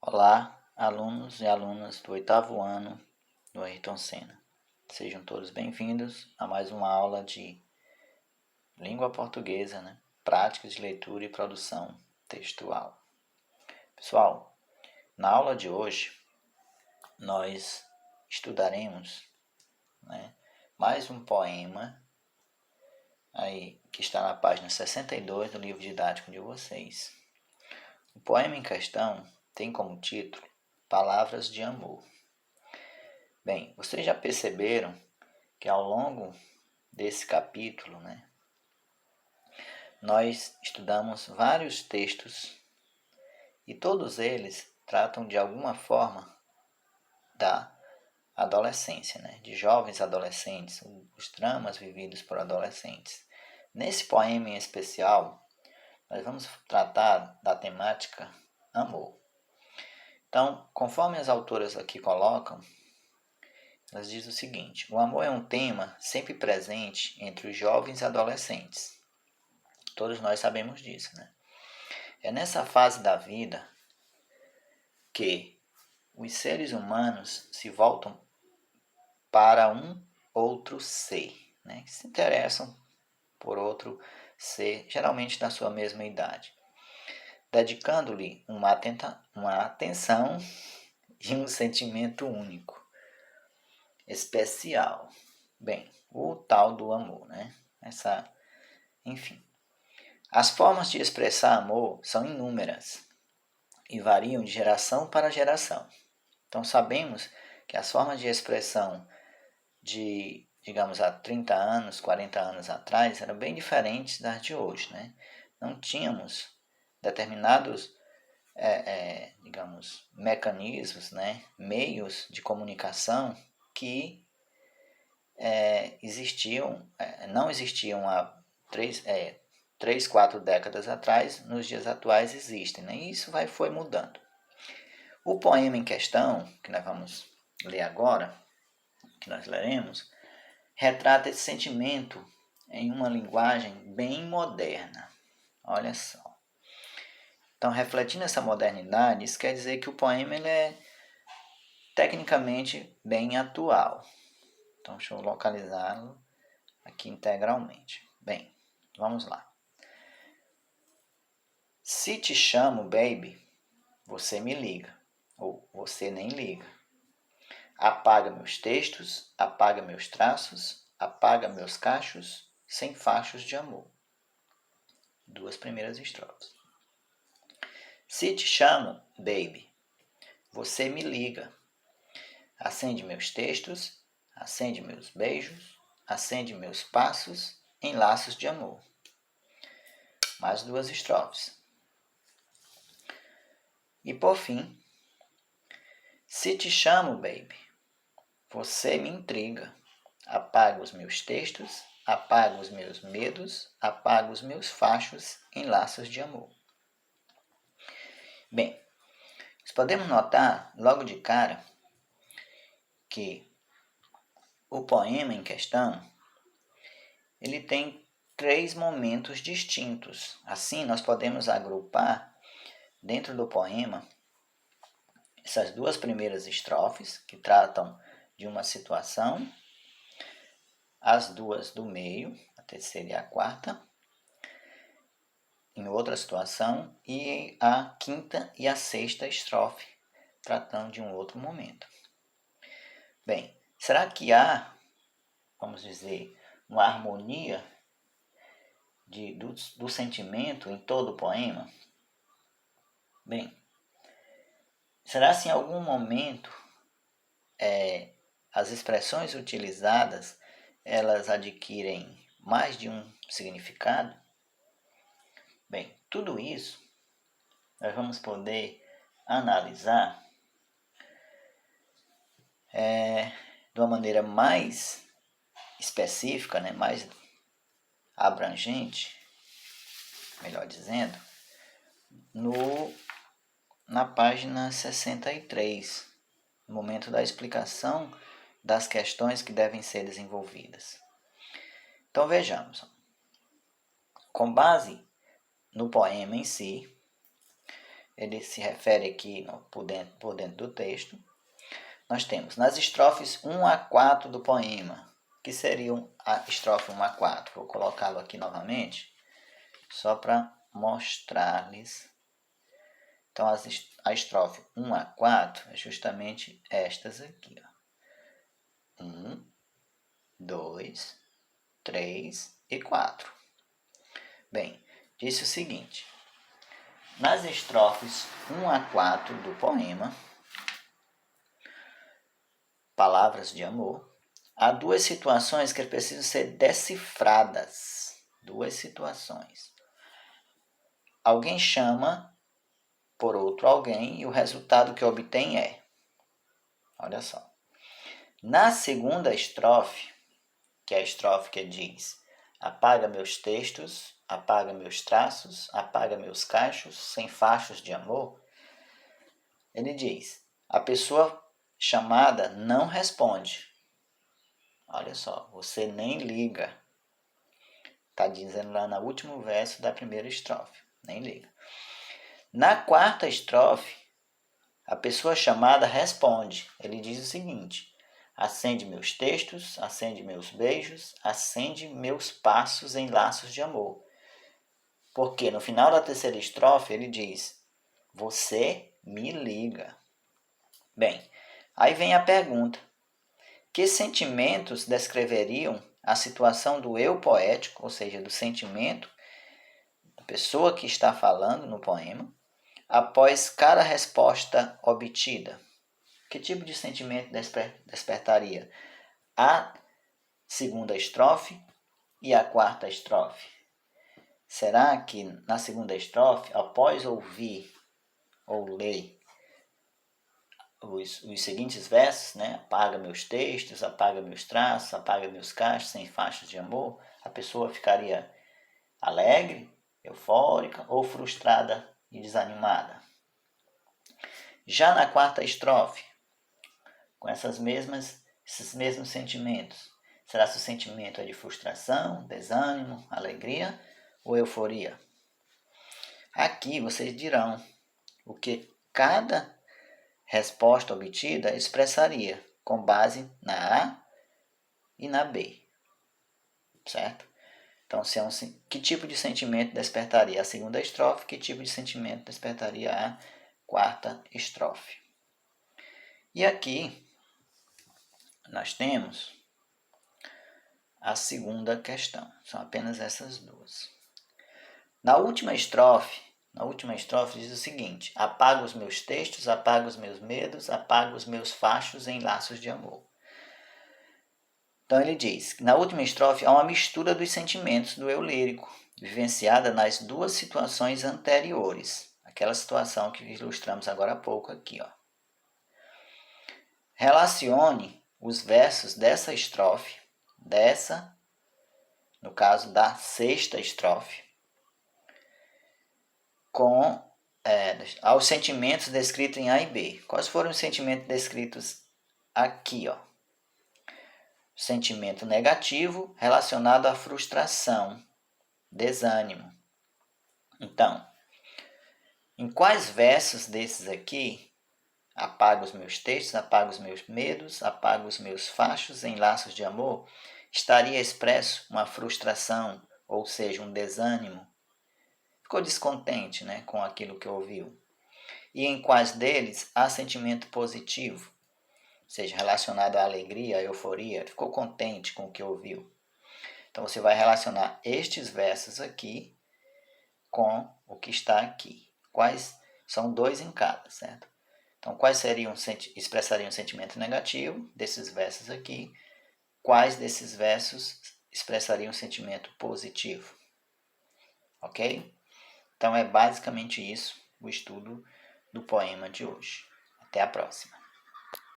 Olá, alunos e alunas do oitavo ano do Ayrton Senna. Sejam todos bem-vindos a mais uma aula de língua portuguesa, práticas de leitura e produção textual. Pessoal, na aula de hoje nós estudaremos mais um poema aí que está na página 62 do livro didático de vocês. O poema em questão tem como título Palavras de Amor. Bem, vocês já perceberam que ao longo desse capítulo, nós estudamos vários textos e todos eles tratam de alguma forma da adolescência, de jovens adolescentes, os dramas vividos por adolescentes. Nesse poema em especial, nós vamos tratar da temática amor. Então, conforme as autoras aqui colocam, elas dizem o seguinte: o amor é um tema sempre presente entre os jovens e adolescentes. Todos nós sabemos disso, É nessa fase da vida que os seres humanos se voltam para um outro ser, que se interessam por outro ser, geralmente da sua mesma idade, dedicando-lhe uma atenção e um sentimento único, especial. Bem, o tal do amor, Enfim. As formas de expressar amor são inúmeras e variam de geração para geração. Então sabemos que as formas de expressão de, digamos, há 30 anos, 40 anos atrás eram bem diferentes das de hoje, Não tínhamos determinados, mecanismos, meios de comunicação que não existiam há 3, 4 décadas atrás, nos dias atuais existem, E isso foi mudando. O poema em questão, que nós vamos ler agora, que nós leremos, retrata esse sentimento em uma linguagem bem moderna. Olha só. Então, refletindo essa modernidade, isso quer dizer que o poema ele é tecnicamente bem atual. Então, deixa eu localizá-lo aqui integralmente. Bem, vamos lá. Se te chamo, baby, você me liga, ou você nem liga. Apaga meus textos, apaga meus traços, apaga meus cachos, sem fachos de amor. 2 primeiras estrofes. Se te chamo, baby, você me liga. Acende meus textos, acende meus beijos, acende meus passos em laços de amor. Mais 2 estrofes. E por fim, se te chamo, baby, você me intriga. Apaga os meus textos, apaga os meus medos, apaga os meus fachos em laços de amor. Bem, nós podemos notar logo de cara que o poema em questão ele tem 3 momentos distintos. Assim, nós podemos agrupar dentro do poema essas 2 primeiras estrofes, que tratam de uma situação, as 2 do meio, a terceira e a quarta, em outra situação, e a quinta e a sexta estrofe, tratando de um outro momento. Bem, será que há, vamos dizer, uma harmonia do sentimento em todo o poema? Bem, será se em algum momento as expressões utilizadas elas adquirem mais de um significado? Bem, tudo isso nós vamos poder analisar de uma maneira mais específica, mais abrangente, melhor dizendo, na página 63, no momento da explicação das questões que devem ser desenvolvidas. Então vejamos, com base no poema em si, ele se refere aqui por dentro do texto. Nós temos nas estrofes 1 a 4 do poema, que seriam a estrofe 1 a 4. Vou colocá-lo aqui novamente, só para mostrar-lhes. Então, a estrofe 1 a 4 é justamente estas aqui. 1, 2, 3 e 4. Bem, disse o seguinte: nas estrofes 1 a 4 do poema, Palavras de Amor, há duas situações que precisam ser decifradas. Duas situações. Alguém chama por outro alguém e o resultado que obtém é. Olha só. Na segunda estrofe, que é a estrofe que diz: apaga meus textos, apaga meus traços, apaga meus cachos, sem fachos de amor. Ele diz: a pessoa chamada não responde. Olha só, você nem liga. Está dizendo lá no último verso da primeira estrofe. Nem liga. Na quarta estrofe, a pessoa chamada responde. Ele diz o seguinte: acende meus textos, acende meus beijos, acende meus passos em laços de amor. Porque no final da terceira estrofe ele diz: você me liga. Bem, aí vem a pergunta: que sentimentos descreveriam a situação do eu poético, ou seja, do sentimento da pessoa que está falando no poema, após cada resposta obtida? Que tipo de sentimento despertaria a segunda estrofe e a quarta estrofe? Será que na segunda estrofe, após ouvir ou ler os seguintes versos, né? Apaga meus textos, apaga meus traços, apaga meus cachos sem faixas de amor, a pessoa ficaria alegre, eufórica ou frustrada e desanimada? Já na quarta estrofe, com esses mesmos sentimentos, será se o sentimento é de frustração, desânimo, alegria ou euforia? Aqui vocês dirão o que cada resposta obtida expressaria com base na A e na B, certo? Então, que tipo de sentimento despertaria a segunda estrofe, que tipo de sentimento despertaria a quarta estrofe. E aqui nós temos a segunda questão, são apenas essas duas. Na última estrofe diz o seguinte: apaga os meus textos, apaga os meus medos, apaga os meus fachos em laços de amor. Então ele diz que na última estrofe há uma mistura dos sentimentos do eu lírico, vivenciada nas duas situações anteriores. Aquela situação que ilustramos agora há pouco aqui. Ó. Relacione os versos dessa estrofe, no caso da sexta estrofe, com aos sentimentos descritos em A e B. Quais foram os sentimentos descritos aqui? Ó? Sentimento negativo relacionado à frustração, desânimo. Então, em quais versos desses aqui, apaga os meus textos, apaga os meus medos, apaga os meus fachos em laços de amor, estaria expresso uma frustração, ou seja, um desânimo? Ficou descontente, né, com aquilo que ouviu. E em quais deles há sentimento positivo, ou seja, relacionado à alegria, à euforia, ficou contente com o que ouviu. Então você vai relacionar estes versos aqui com o que está aqui. Quais são dois em cada, certo? Então quais expressariam sentimento negativo desses versos aqui? Quais desses versos expressariam sentimento positivo? Ok? Então é basicamente isso o estudo do poema de hoje. Até a próxima.